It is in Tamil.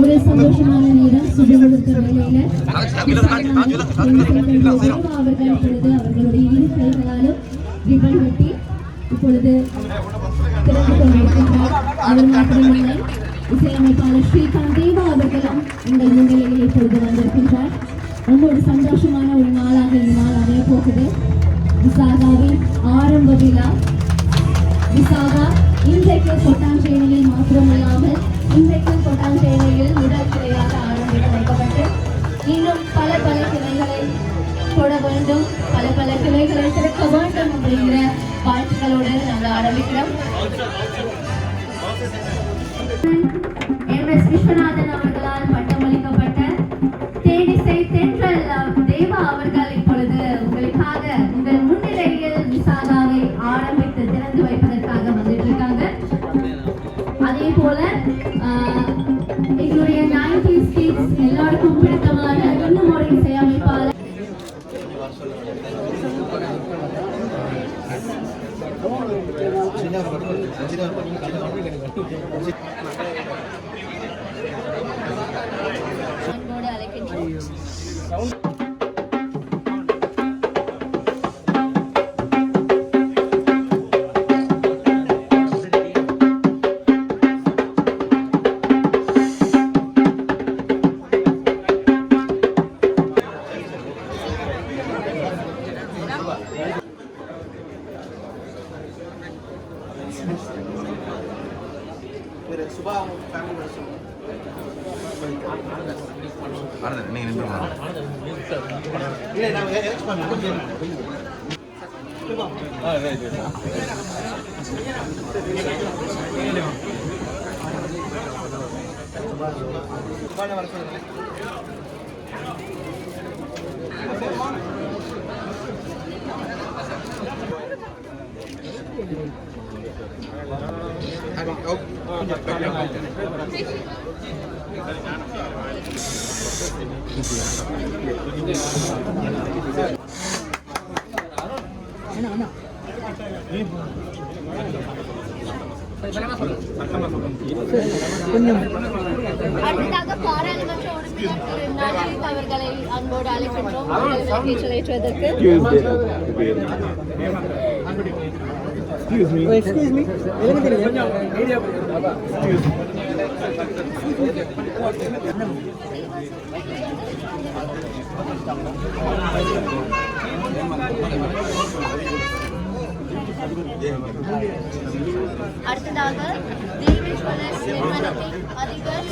ஒரு சந்தோஷமான நேரம் சுபமுகூர்த்த வேளையில அவர்கள் இப்பொழுது அவர்களுடைய இரு கைகளாலும் ரிப்பன் வெட்டி இப்பொழுது திறந்து கொண்டிருக்கின்றார். அவர் மாத்திரமில்லை, இசையமைப்பாளர் ஸ்ரீகாந்த் தேவா அவர்களும் உங்கள் முன்னிலையில் இப்பொழுது வந்திருக்கின்றார். ரொம்ப ஒரு சந்தோஷமான ஒரு நாளாக இந்த நாள் அமைய போகுது. விசாகாவின் ஆரம்ப விழா. விசாகா இன்றைக்கு கொட்டாஞ்சேனையில் மாத்திரமில்லாமல் இன்றைக்கு கொட்டாஞ்சேனையில் முதல் கிளையாக ஆரம்பித்து வைக்கப்பட்டு இன்னும் பல பல கிளைகளை தொட வேண்டும், பல பல கிளைகளை திறக்க வேண்டும் அப்படிங்கிற வாழ்த்துக்களோடு நாங்கள் ஆரம்பிக்கிறோம். MS விஸ்வநாதன் அவர்களால் பட்டமளிக்கப்பட்ட தேனிசை தென்றல் தேவா அவர்கள் இப்பொழுது உங்களுக்காக உங்கள் முன்னிலையில் விசாகாவை ஆரம்பித்து திறந்து வைப்பதற்காக வந்துட்டு இருக்காங்க. அதே போல எங்களுடைய 90s kids எல்லாருக்கும் பிடித்தமான இன்னும் ஒரு இசையமைப்பாளர் அன்போடு அழைக்கின்றோம். சுபா ஃபேமிலி வருஷம் இல்லை நாங்கள் வர சொல்லுங்கள். அடுத்ததாக பாராளுமன்ற உறுப்பினர் திரு நவீத் அவர்களை அன்போடு அழைக்கின்றோம். பேச்சலைற்றுவதற்கு Excuse me. அடுத்ததாக தேவேஸ்வரர் நிறுவனத்தின் அதிபர்